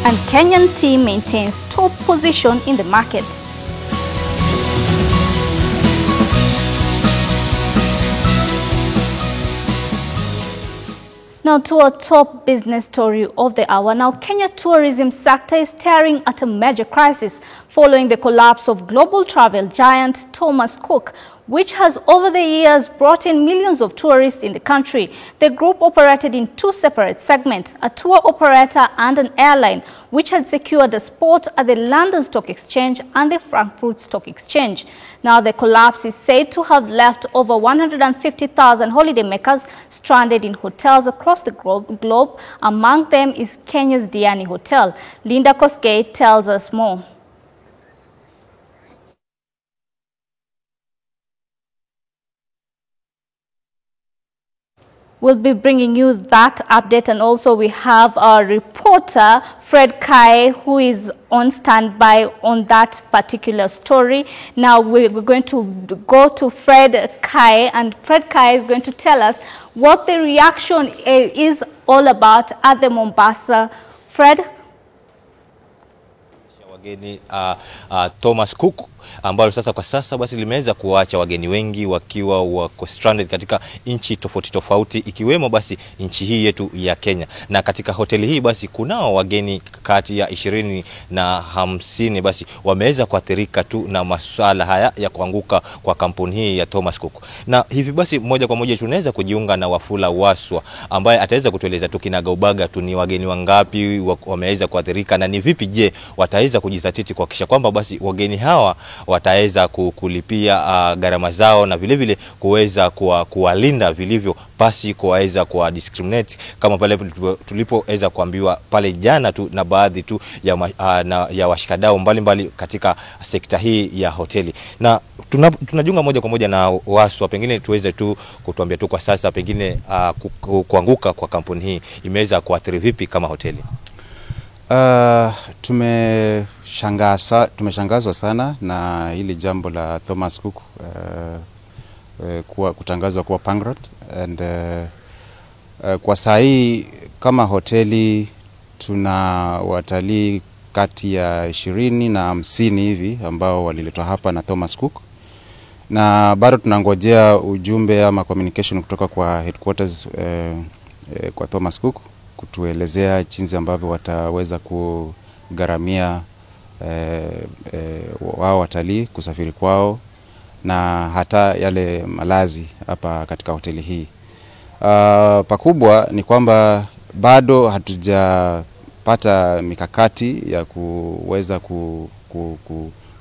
and Kenyan tea maintains top position in the market. Now to our top business story of the hour. Now, Kenya tourism sector is staring at a major crisis following the collapse of global travel giant Thomas Cook, which has over the years brought in millions of tourists in the country. The group operated in two separate segments, a tour operator and an airline, which had secured a spot at the London Stock Exchange and the Frankfurt Stock Exchange. Now, the collapse is said to have left over 150,000 holidaymakers stranded in hotels across the globe. Among them is Kenya's Diani Hotel. Linda Kosgei tells us more. We'll be bringing you that update, and also we have our reporter Fred Kai, who is on standby on that particular story. Now we're going to go to Fred Kai, and Fred Kai is going to tell us what the reaction is all about at the Mombasa. Fred? Wageni Thomas Cook ambalo sasa kwa sasa basi limeweza kuacha wageni wengi wakiwa wako stranded katika nchi tofauti tofauti, ikiwemo basi nchi hii yetu ya Kenya. Na katika hoteli hii basi kunao wageni kati ya 20 na 50 basi wameweza kuathirika tu na masuala haya ya kuanguka kwa kampuni hii ya Thomas Cook. Na hivi basi moja kwa moja tunaweza kujiunga na Wafula Waswa ambaye ataweza kutueleza tu kinagaubaga tu ni wageni wangapi wameweza kuathirika na ni vipi je wataweza kujizatiti kuhakikisha kwamba basi wageni hawa wataweza kulipia gharama zao na vile vile kuweza kuwalinda vilivyo basi kuweza kuwa discriminate kama pale tulipoweza kuambiwa pale jana tu na baadhi tu ya washikadau mbalimbali katika sekta hii ya hoteli. Na tunajiunga moja kwa moja na Waswa, pengine tuweze tu kutuambia tu kwa sasa pengine kuanguka kwa kampuni hii imeweza kuathiri vipi kama hoteli? Tumeshangazwa sana na hili jambo la Thomas Cook kutangazwa kuwa bankrupt, and kwa saa hii kama hoteli tuna watalii kati ya 20 na 50 hivi ambao waliletwa hapa na Thomas Cook, na bado tunangojea ujumbe ama communication kutoka kwa headquarters kwa Thomas Cook kutuelezea jinsi ambavyo wataweza kugharamia wao watalii kusafiri kwao na hata yale malazi hapa katika hoteli hii. Pakubwa ni kwamba bado hatujapata mikakati ya kuweza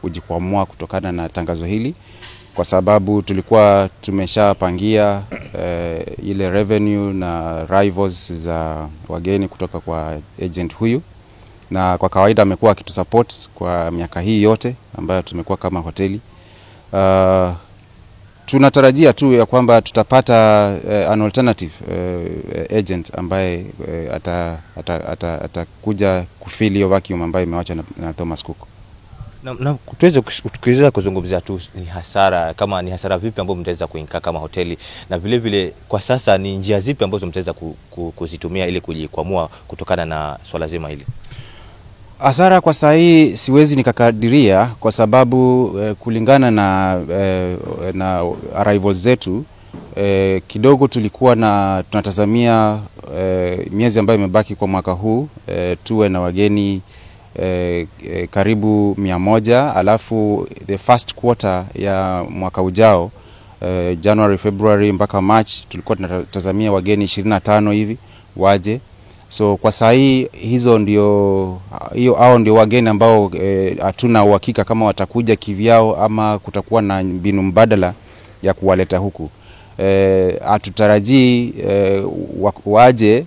kujikwamua kutokana na tangazo hili, kwa sababu tulikuwa tumeshapangia ile revenue na rivals za wageni kutoka kwa agent huyu, na kwa kawaida amekuwa akitusupport kwa miaka hii yote ambayo tumekuwa kama hoteli. Tunatarajia tu ya kwamba tutapata an alternative agent ambaye atakuja kufill hiyo vacuum ambayo imewacha na Thomas Cook. Na tuweze kuzungumzia tu ni hasara, kama ni hasara vipi ambazo mtaweza kuinka kama hoteli, na vile vile kwa sasa ni njia zipi ambazo mtaweza kuzitumia ili kujikwamua kutokana na swala zima hili? Hasara kwa saa hii siwezi nikakadiria, kwa sababu kulingana na arrivals zetu kidogo tulikuwa tunatazamia miezi ambayo imebaki kwa mwaka huu tuwe na wageni karibu 100, alafu the first quarter ya mwaka ujao January, February mpaka March tulikuwa tunatazamia wageni 25 hivi waje. So kwa saa hii hao ndio wageni ambao hatuna uhakika kama watakuja kivyao ama kutakuwa na mbinu mbadala ya kuwaleta huku. Hatutarajii waje.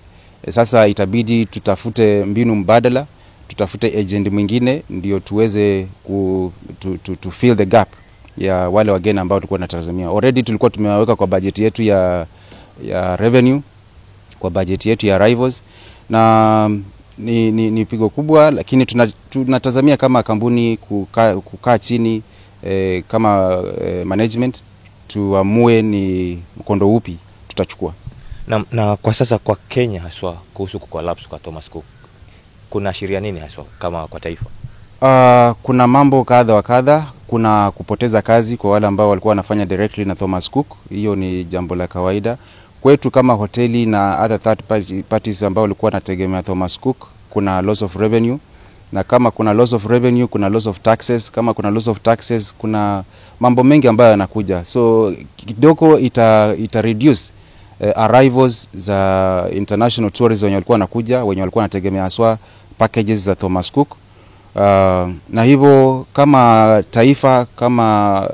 Sasa itabidi tutafute mbinu mbadala, tutafute agent mwingine ndio tuweze to fill the gap ya wale wageni ambao tulikuwa tunatazamia. Already tulikuwa tumeweka kwa budget yetu ya revenue, kwa budget yetu ya arrivals, na ni pigo kubwa, lakini tunatazamia kama kampuni kukaa chini kama management tuamue ni mkondo upi tutachukua. Na kwa sasa kwa Kenya haswa kuhusu collapse kwa Thomas Cook, kuna sheria nini haswa kama kwa taifa? Kuna mambo kadha wa kadha. Kuna kupoteza kazi kwa wale ambao walikuwa wanafanya directly na Thomas Cook. Hiyo ni jambo la kawaida. Kwetu kama hoteli na other third parties ambao walikuwa wanategemea Thomas Cook, kuna loss of revenue. Na kama kuna loss of revenue, kuna loss of taxes. Kama kuna loss of taxes, kuna mambo mengi ambayo yanakuja. So kidogo ita reduce arrivals za international tourists wenye walikuwa wanakuja, wenye walikuwa wanategemea haswa packages za Thomas Cook. Na hivyo kama taifa, kama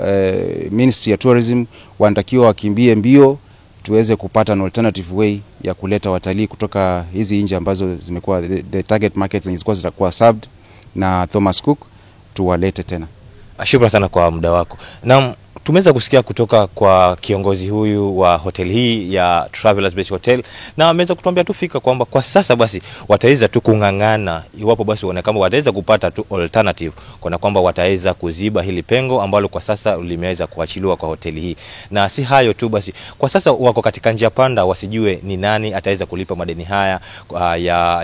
Ministry ya Tourism, wanatakiwa wakimbie mbio tuweze kupata an alternative way ya kuleta watalii kutoka hizi nchi ambazo zimekuwa the target markets zilikuwa zitakuwa served na Thomas Cook, tuwalete tena. Shukrani sana kwa muda wako. Na tumeweza kusikia kutoka kwa kiongozi huyu wa hoteli hii ya Travelers Base Hotel, na ameweza kutuambia tufika kwamba kwa sasa basi wataweza tu kungangana iwapo basi wana kama wataweza kupata tu alternative, kwa kwamba wataweza kuziba hili pengo ambalo kwa sasa limeweza kuachiliwa kwa hoteli hii. Na si hayo tu basi, kwa sasa wako katika njia panda, wasijue ni nani ataweza kulipa madeni haya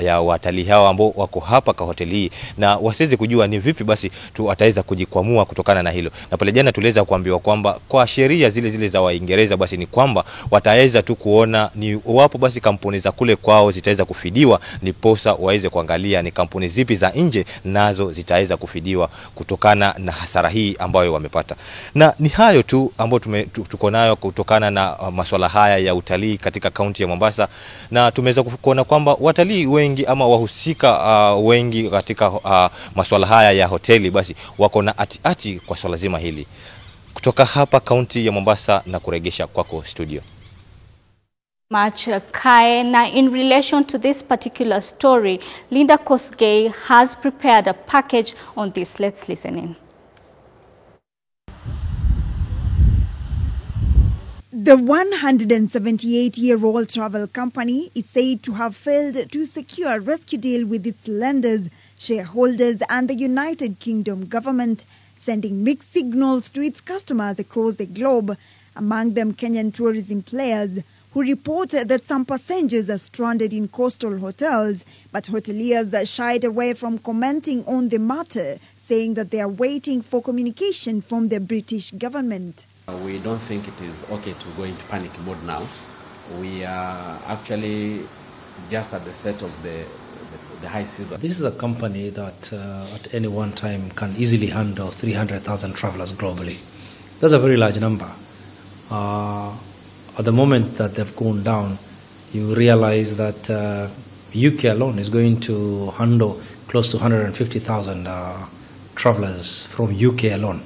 ya watalii hao ambao wako hapa kwa hoteli hii, na wasiweze kujua ni vipi basi tu wataweza kujikwamua kutokana na hilo. Na pale jana tuliweza kuambiwa kwamba kwa sheria zile za Waingereza basi ni kwamba wataweza tu kuona ni wapo basi kampuni za kule kwao zitaweza kufidiwa, ni posa waweze kuangalia ni kampuni zipi za nje nazo zitaweza kufidiwa kutokana na hasara hii ambayo wamepata. Na ni hayo tu ambayo tuko nayo kutokana na masuala haya ya utalii katika kaunti ya Mombasa, na tumeweza kuona kwamba watalii wengi ama wahusika wengi katika masuala haya ya hoteli basi wako na ati kwa swala zima hili. Kutoka hapa kaunti ya Mombasa na kuregesha kwako studio. Much Kai. Now, in relation to this particular story, Linda Kosgei has prepared a package on this. Let's listen in. The 178-year-old travel company is said to have failed to secure a rescue deal with its lenders, shareholders and the United Kingdom government, sending mixed signals to its customers across the globe, among them Kenyan tourism players, who report that some passengers are stranded in coastal hotels, but hoteliers shied away from commenting on the matter, saying that they are waiting for communication from the British government. We don't think it is okay to go into panic mode now. We are actually just at the set of the high season. This is a company that at any one time can easily handle 300,000 travelers globally. That's a very large number. At the moment that they've gone down, you realize that UK alone is going to handle close to 150,000 travelers from UK alone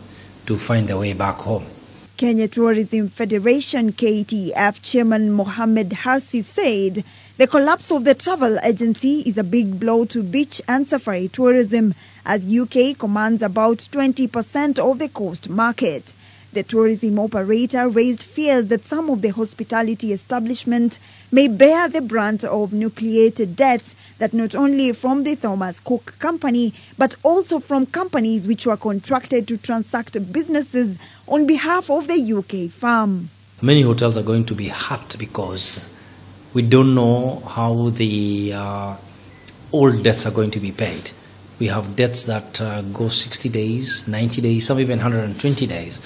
to find their way back home. Kenya Tourism Federation KTF Chairman Mohammed Harsi said the collapse of the travel agency is a big blow to beach and safari tourism, as UK commands about 20% of the coast market. The tourism operator raised fears that some of the hospitality establishment may bear the brunt of nucleated debts that not only from the Thomas Cook company, but also from companies which were contracted to transact businesses on behalf of the UK firm. Many hotels are going to be hurt because we don't know how the old debts are going to be paid. We have debts that go 60 days, 90 days, some even 120 days.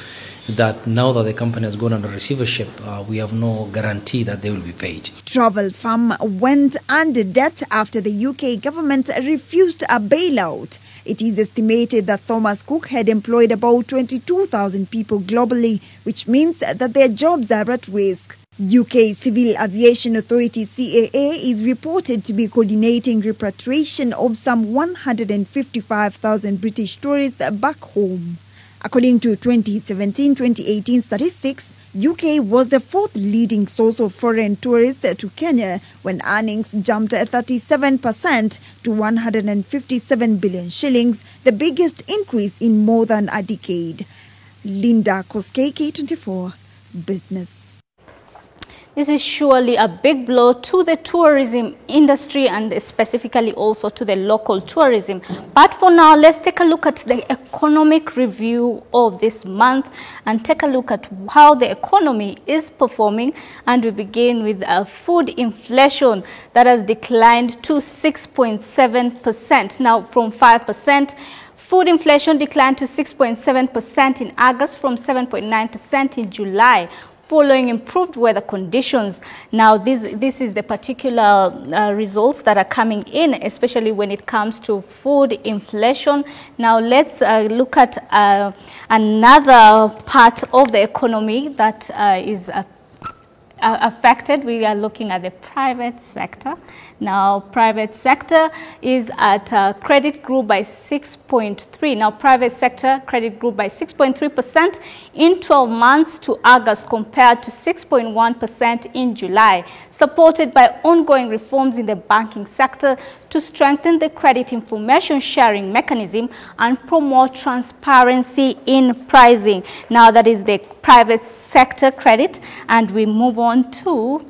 That now that the company has gone under receivership, we have no guarantee that they will be paid. Travel firm went under debt after the UK government refused a bailout. It is estimated that Thomas Cook had employed about 22,000 people globally, which means that their jobs are at risk. UK Civil Aviation Authority CAA is reported to be coordinating repatriation of some 155,000 British tourists back home. According to 2017-2018 statistics, UK was the fourth leading source of foreign tourists to Kenya when earnings jumped 37% to 157 billion shillings, the biggest increase in more than a decade. Linda Kosgei, K24 Business. This is surely a big blow to the tourism industry and specifically also to the local tourism. But for now, let's take a look at the economic review of this month and take a look at how the economy is performing. And we begin with food inflation that has declined to 6.7%. Now from 5%. Food inflation declined to 6.7% in August from 7.9% in July, following improved weather conditions. Now, this is the particular results that are coming in, especially when it comes to food inflation. Now, let's look at another part of the economy that is affected. We are looking at the private sector. Now, private sector is at credit grew by 6.3. Now, private sector credit grew by 6.3% in 12 months to August compared to 6.1% in July, supported by ongoing reforms in the banking sector to strengthen the credit information sharing mechanism and promote transparency in pricing. Now, that is the private sector credit, and we move on to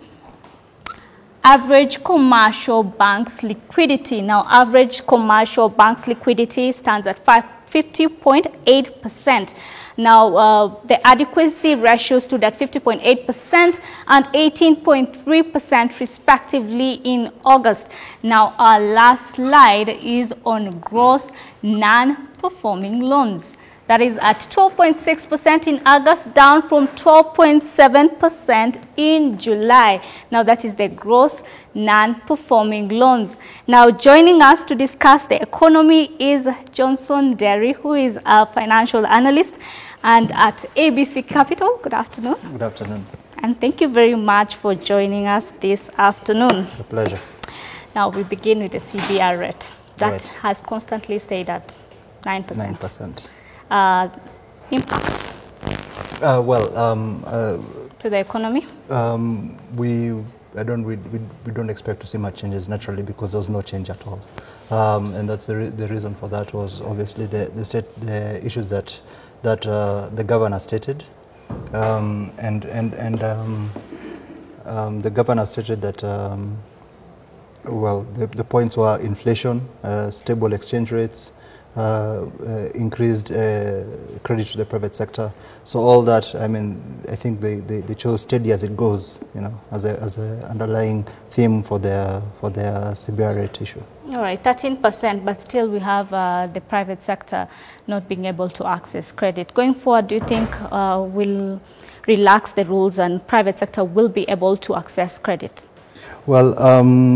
average commercial banks liquidity. Now, average commercial banks liquidity stands at 50.8%. Now, the adequacy ratio stood at 50.8% and 18.3% respectively in August. Now, our last slide is on gross non-performing loans. That is at 12.6% in August, down from 12.7% in July. Now, that is the gross non-performing loans. Now, joining us to discuss the economy is Johnson Derry, who is a financial analyst and at ABC Capital. Good afternoon. Good afternoon. And thank you very much for joining us this afternoon. It's a pleasure. Now, we begin with the CBR rate that Right. has constantly stayed at 9%. 9%. Impact to the economy? We don't expect to see much changes naturally because there was no change at all, and that's the reason for that was obviously the issues that the governor stated, and the governor stated that the points were inflation, stable exchange rates, increased credit to the private sector. So all that, I mean, I think they chose steady as it goes, you know, as a underlying theme for their CBR rate issue. All right, 13%, but still we have the private sector not being able to access credit. Going forward, do you think we'll relax the rules and private sector will be able to access credit? Well,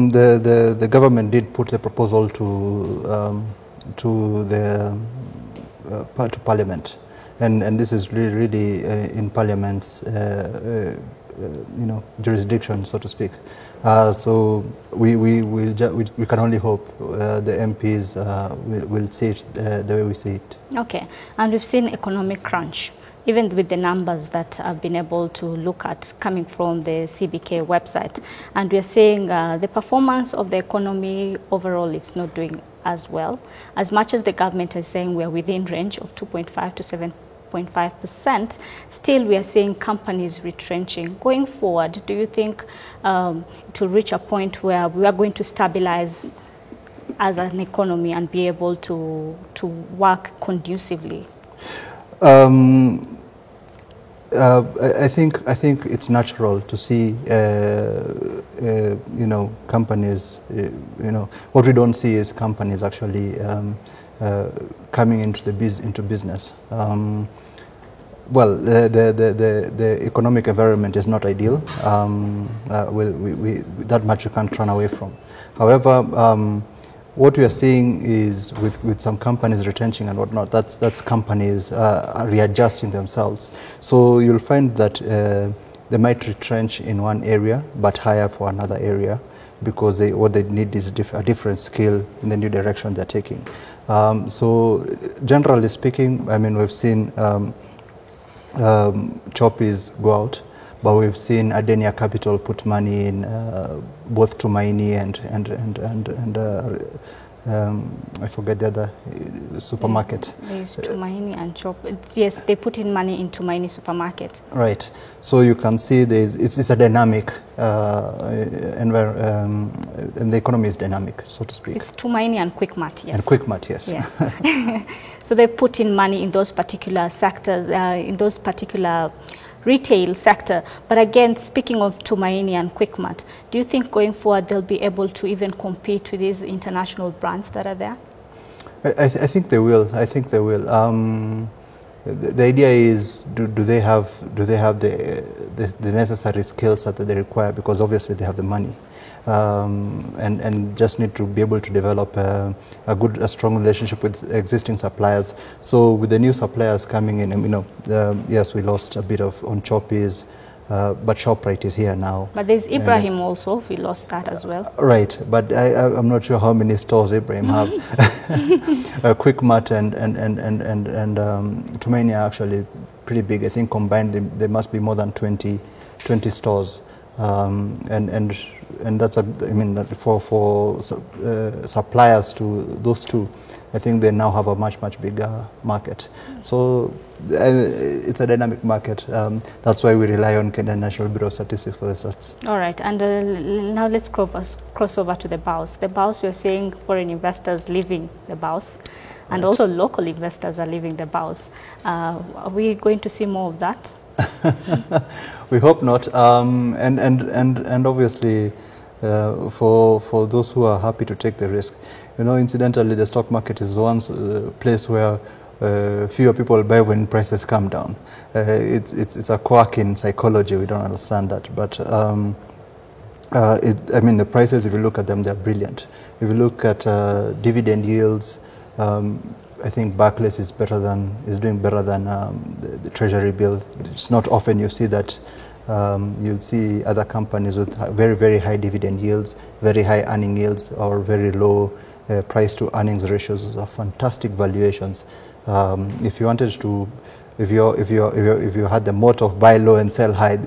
the government did put a proposal to Parliament, and this is really in Parliament's jurisdiction, so to speak. So we can only hope the MPs will see it the way we see it. Okay, and we've seen economic crunch, even with the numbers that I've been able to look at coming from the CBK website, and we're saying the performance of the economy overall is not doing as well. As much as the government is saying we're within range of 2.5 to 7.5%, still we are seeing companies retrenching. Going forward, do you think it will reach a point where we are going to stabilize as an economy and be able to work conducively? I think it's natural to see companies. What we don't see is companies actually coming into business. The economic environment is not ideal. That much you can't run away from. However, what we are seeing is with some companies retrenching and whatnot, that's companies readjusting themselves. So you'll find that they might retrench in one area but hire for another area because what they need is a different skill in the new direction they're taking. So generally speaking, I mean, we've seen Choppies go out, but we've seen Adenia Capital put money in both Tumaini I forget the other supermarket. There's Tumaini and Chop. Yes, they put in money in Tumaini supermarket. Right. So you can see it's a dynamic environment, and the economy is dynamic, so to speak. It's Tumaini and Quickmart, yes. And Quickmart, yes. Yes. So they put in money in those particular sectors, in those particular retail sector. But again, speaking of Tumaini and Quickmart, do you think going forward they'll be able to even compete with these international brands that are there? I think they will. I think they will. The idea is, do they have the necessary skills that they require? Because obviously they have the money, and just need to be able to develop a strong relationship with existing suppliers. So with the new suppliers coming in, yes, we lost a bit on Choppies, but ShopRite is here now. But there's Ibrahim also. We lost that as well. Right, but I'm not sure how many stores Ibrahim have. Quickmart and Tumaini are actually pretty big. I think combined there must be more than 20 stores, and that's for suppliers to those two. I think they now have a much bigger market. So it's a dynamic market. That's why we rely on Kenya National Bureau of Statistics for the stats. All right, and now let's cross over to the BAUs. The BAUs, we're seeing foreign investors leaving the BAUs, and also local investors are leaving the BAUs. Are we going to see more of that? We hope not. And obviously, for those who are happy to take the risk, incidentally, the stock market is one place where fewer people buy when prices come down. It's a quirk in psychology. We don't understand that, but the prices, if you look at them, they're brilliant. If you look at dividend yields, I think Barclays is doing better than the Treasury bill. It's not often you see that. You'll see other companies with very high dividend yields, very high earning yields, or very low price to earnings ratios. Those are fantastic valuations. If you wanted to, if you had the motto of buy low and sell high,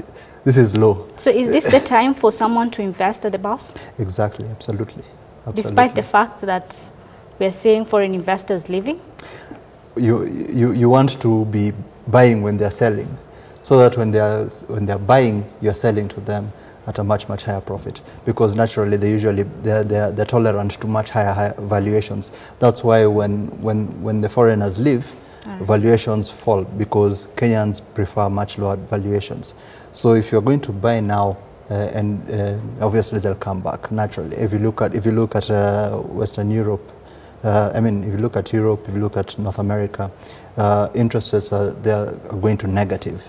this is low. So is this the time for someone to invest at the BAUs? Exactly, absolutely. Despite the fact that we are seeing foreign investors leaving? You want to be buying when they're selling, so that when they're buying, you're selling to them at a much higher profit, because naturally they're tolerant to much higher valuations. That's why when the foreigners leave, valuations fall, because Kenyans prefer much lower valuations. So if you're going to buy now, obviously they'll come back naturally. If you look at Western Europe, if you look at Europe, if you look at North America, interest rates are going to negative.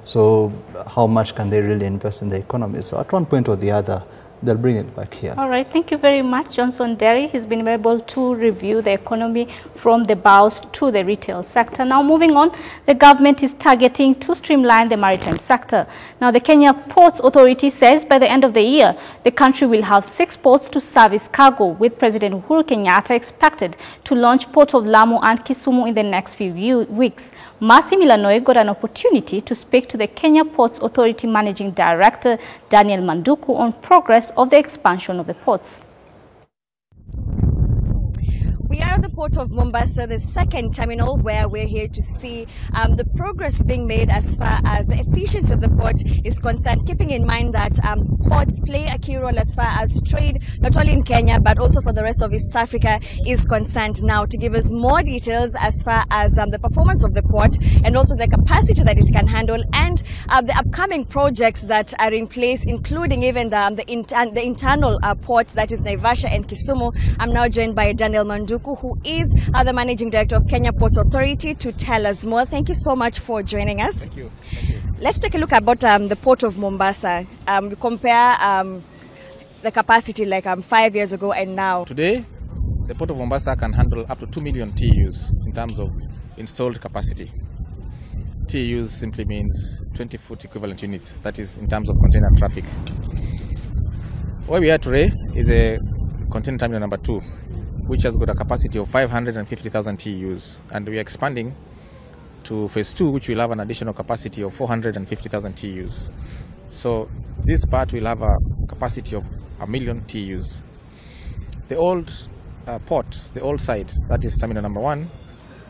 So how much can they really invest in the economy? So at one point or the other, they'll bring it back here. All right, thank you very much, Johnson Derry. He's been able to review the economy from the BAUs to the retail sector. Now, moving on, the government is targeting to streamline the maritime sector. Now, the Kenya Ports Authority says by the end of the year, the country will have 6 ports to service cargo, with President Uhuru Kenyatta expected to launch Port of Lamu and Kisumu in the next few weeks. Mercy Milanoe got an opportunity to speak to the Kenya Ports Authority Managing Director, Daniel Manduku, on progress of the expansion of the ports. We are at the port of Mombasa, the second terminal, where we're here to see the progress being made as far as the efficiency of the port is concerned, keeping in mind that ports play a key role as far as trade, not only in Kenya, but also for the rest of East Africa is concerned. Now, to give us more details as far as the performance of the port and also the capacity that it can handle, and the upcoming projects that are in place, including even the internal ports, that is Naivasha and Kisumu. I'm now joined by Daniel Manduku, who is the Managing Director of Kenya Ports Authority, to tell us more. Thank you so much for joining us. Thank you. Let's take a look about the Port of Mombasa. Compare the capacity like 5 years ago and now. Today, the Port of Mombasa can handle up to 2 million TEUs in terms of installed capacity. TEUs simply means 20-foot equivalent units, that is in terms of container traffic. Where we are today is a container terminal number 2, which has got a capacity of 550,000 TEUs, and we are expanding to phase 2, which will have an additional capacity of 450,000 TEUs. So this part will have a capacity of 1 million TEUs. The old port, the old side, that is terminal number 1,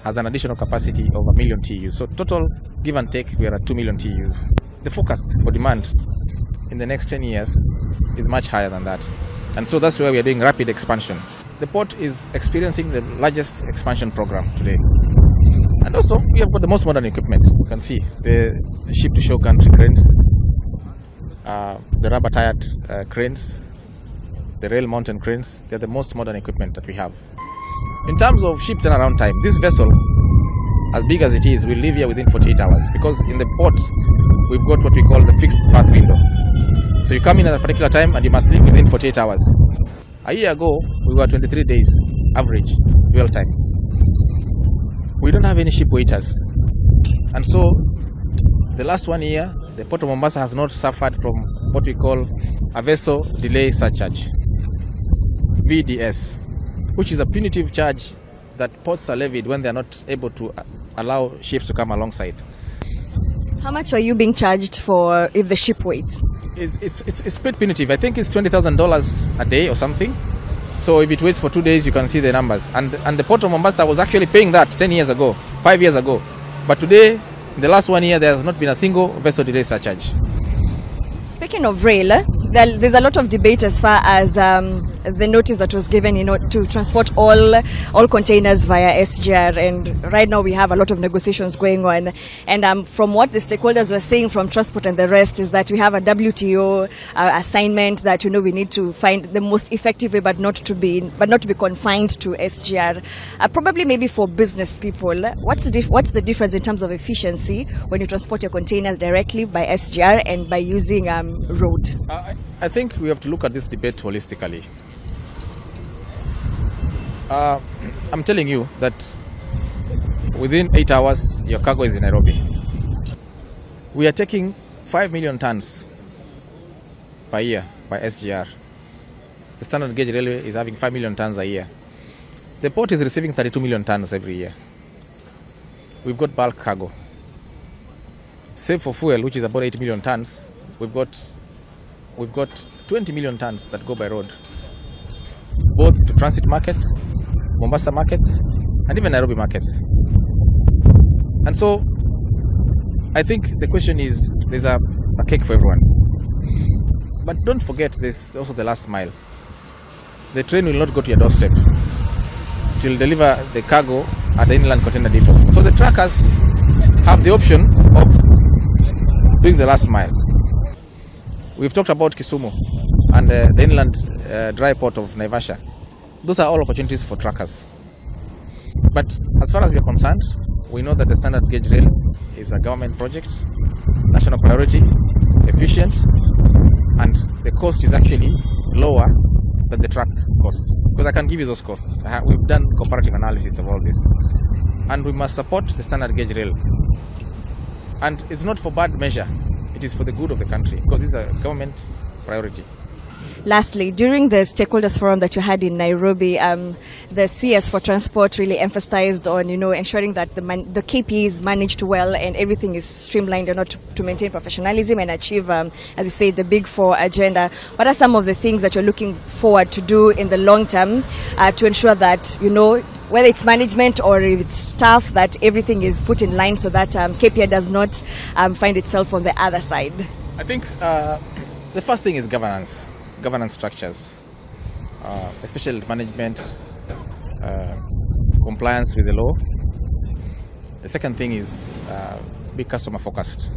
has an additional capacity of 1 million TEUs. So total, give and take, we are at 2 million TEUs. The forecast for demand in the next 10 years is much higher than that. And so that's why we are doing rapid expansion. The port is experiencing the largest expansion program today. And also, we have got the most modern equipment. You can see the ship-to-shore gantry cranes, the rubber-tired cranes, the rail mountain cranes. They're the most modern equipment that we have. In terms of ship turnaround time, this vessel, as big as it is, will leave here within 48 hours because in the port, we've got what we call the fixed berth window. So you come in at a particular time and you must leave within 48 hours. A year ago, we were 23 days average dwell time. We don't have any ship waiters. And so, the last 1 year, the Port of Mombasa has not suffered from what we call a vessel delay surcharge, VDS, which is a punitive charge that ports are levied when they are not able to allow ships to come alongside. How much are you being charged for if the ship waits? It's quite punitive. I think it's $20,000 a day or something. So if it waits for 2 days, you can see the numbers. And the Port of Mombasa was actually paying that 10 years ago, 5 years ago. But today, in the last 1 year, there has not been a single vessel delay surcharge. Speaking of rail, there's a lot of debate as far as the notice that was given, to transport all containers via SGR. And right now we have a lot of negotiations going on. And from what the stakeholders were saying from transport and the rest is that we have a WTO assignment that we need to find the most effective way, but not to be confined to SGR. Probably maybe for business people, what's the difference in terms of efficiency when you transport your containers directly by SGR and by using road? I think we have to look at this debate holistically. I'm telling you that within 8 hours, your cargo is in Nairobi. We are taking 5 million tons per year by SGR. The standard gauge railway is having 5 million tons a year. The port is receiving 32 million tons every year. We've got bulk cargo. Save for fuel, which is about 8 million tons, we've got 20 million tons that go by road, both to transit markets, Mombasa markets, and even Nairobi markets. And so, I think the question is, there's a cake for everyone. But don't forget, there's also the last mile. The train will not go to your doorstep. It will deliver the cargo at the inland container depot. So the truckers have the option of doing the last mile. We've talked about Kisumu and the inland dry port of Naivasha. Those are all opportunities for truckers. But as far as we are concerned, we know that the standard gauge rail is a government project, national priority, efficient, and the cost is actually lower than the truck costs. Because I can give you those costs. We've done comparative analysis of all this. And we must support the standard gauge rail. And it's not for bad measure. It is for the good of the country, because this is a government priority. Lastly, during the stakeholders forum that you had in Nairobi, the CS for transport really emphasized on, ensuring that the KP is managed well and everything is streamlined in order to maintain professionalism and achieve, as you say, the Big Four agenda. What are some of the things that you're looking forward to do in the long term to ensure that, whether it's management or it's staff, that everything is put in line so that KPA does not find itself on the other side? I think the first thing is governance structures, especially management, compliance with the law. The second thing is be customer focused.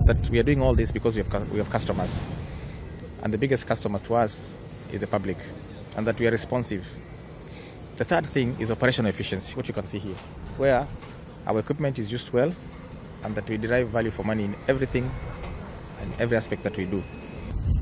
That we are doing all this because we have customers, and the biggest customer to us is the public, and that we are responsive. The third thing is operational efficiency, what you can see here, where our equipment is used well and that we derive value for money in everything and every aspect that we do.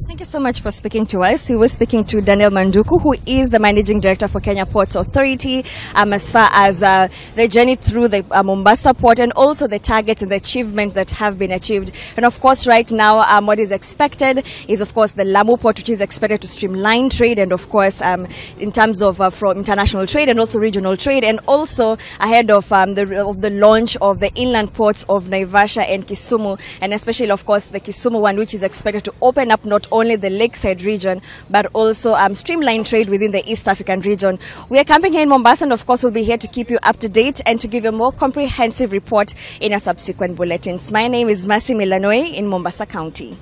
Thank you so much for speaking to us. We were speaking to Daniel Manduku, who is the Managing Director for Kenya Ports Authority, as far as the journey through the Mombasa port and also the targets and the achievements that have been achieved. And of course, right now, what is expected is, of course, the Lamu port, which is expected to streamline trade and, of course, in terms of from international trade and also regional trade, and also ahead of the launch of the inland ports of Naivasha and Kisumu, and especially, of course, the Kisumu one, which is expected to open up not only only the Lakeside region, but also streamline trade within the East African region. We are camping here in Mombasa, and of course we'll be here to keep you up to date and to give you a more comprehensive report in our subsequent bulletins. My name is Mercy Milanoi in Mombasa County.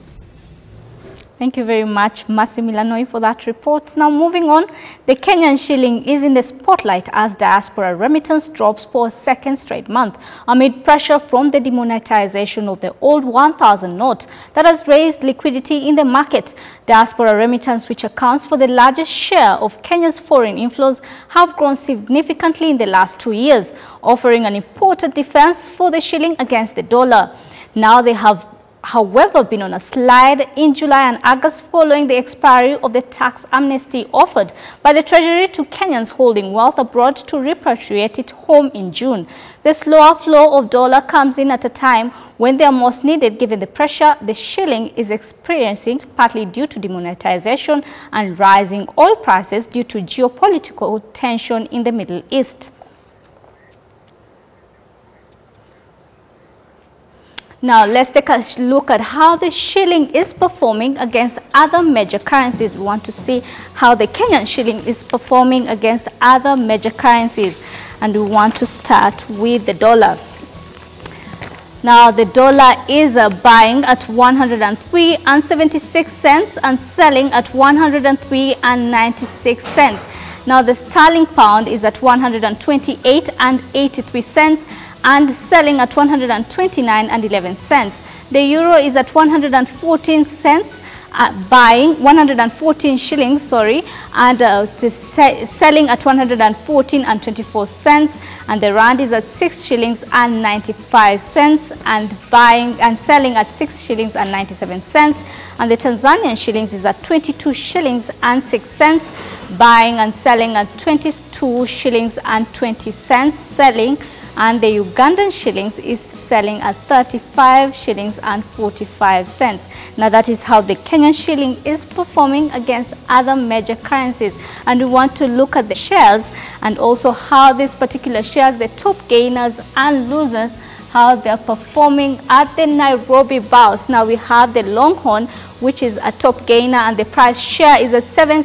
Thank you very much, Mercy Milanoi, for that report. Now, moving on, the Kenyan shilling is in the spotlight as diaspora remittance drops for a second straight month amid pressure from the demonetization of the old 1,000 note that has raised liquidity in the market. Diaspora remittance, which accounts for the largest share of Kenya's foreign inflows, have grown significantly in the last 2 years, offering an important defense for the shilling against the dollar. Now they have however been on a slide in July and August following the expiry of the tax amnesty offered by the Treasury to Kenyans holding wealth abroad to repatriate it home in June. The slower flow of dollar comes in at a time when they are most needed given the pressure the shilling is experiencing, partly due to demonetization and rising oil prices due to geopolitical tension in the Middle East. Now, let's take a look at how the shilling is performing against other major currencies. We want to see how the Kenyan shilling is performing against other major currencies. And we want to start with the dollar. Now, the dollar is buying at 103.76 cents and selling at 103.96 cents. Now, the sterling pound is at 128.83 cents. And selling at 129.11 cents. The euro is at 114 cents, buying 114 shillings, and selling at 114.24 cents. And the rand is at 6 shillings and 95 cents, and buying and selling at 6 shillings and 97 cents. And the Tanzanian shillings is at 22 shillings and 6 cents, buying and selling at 22 shillings and 20 cents, selling. And the Ugandan shillings is selling at 35 shillings and 45 cents. Now, that is how the Kenyan shilling is performing against other major currencies. And we want to look at the shares and also how these particular shares, the top gainers and losers, how they're performing at the Nairobi bourse. Now, we have the Longhorn, which is a top gainer, and the price share is at 7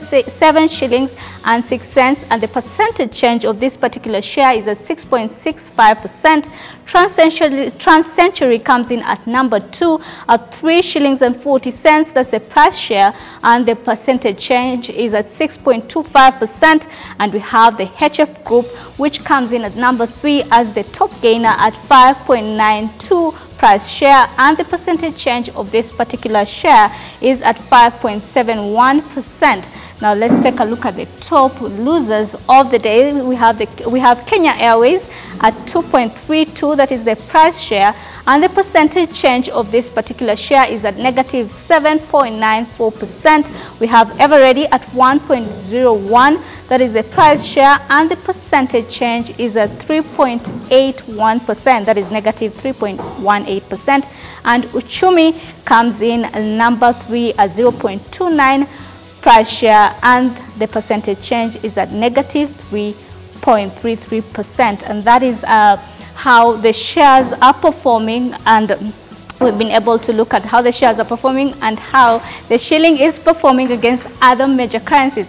shillings and 6 cents, and the percentage change of this particular share is at 6.65%. TransCentury comes in at number 2 at 3 shillings and 40 cents. That's the price share, and the percentage change is at 6.25%. And we have the HF Group, which comes in at number 3 as the top gainer at 5.92 price share, and the percentage change of this particular share is at 5.71%. Now, let's take a look at the top losers of the day. We have Kenya Airways at 2.32, that is the price share, and the percentage change of this particular share is at negative 7.94%. We have Everready at 1.01, that is the price share, and the percentage change is at 3.81%, that is negative 3.18%. And Uchumi comes in at number 3 at 0.29 price share, and the percentage change is at negative 3.33%. And that is how the shares are performing, and we've been able to look at how the shares are performing and how the shilling is performing against other major currencies.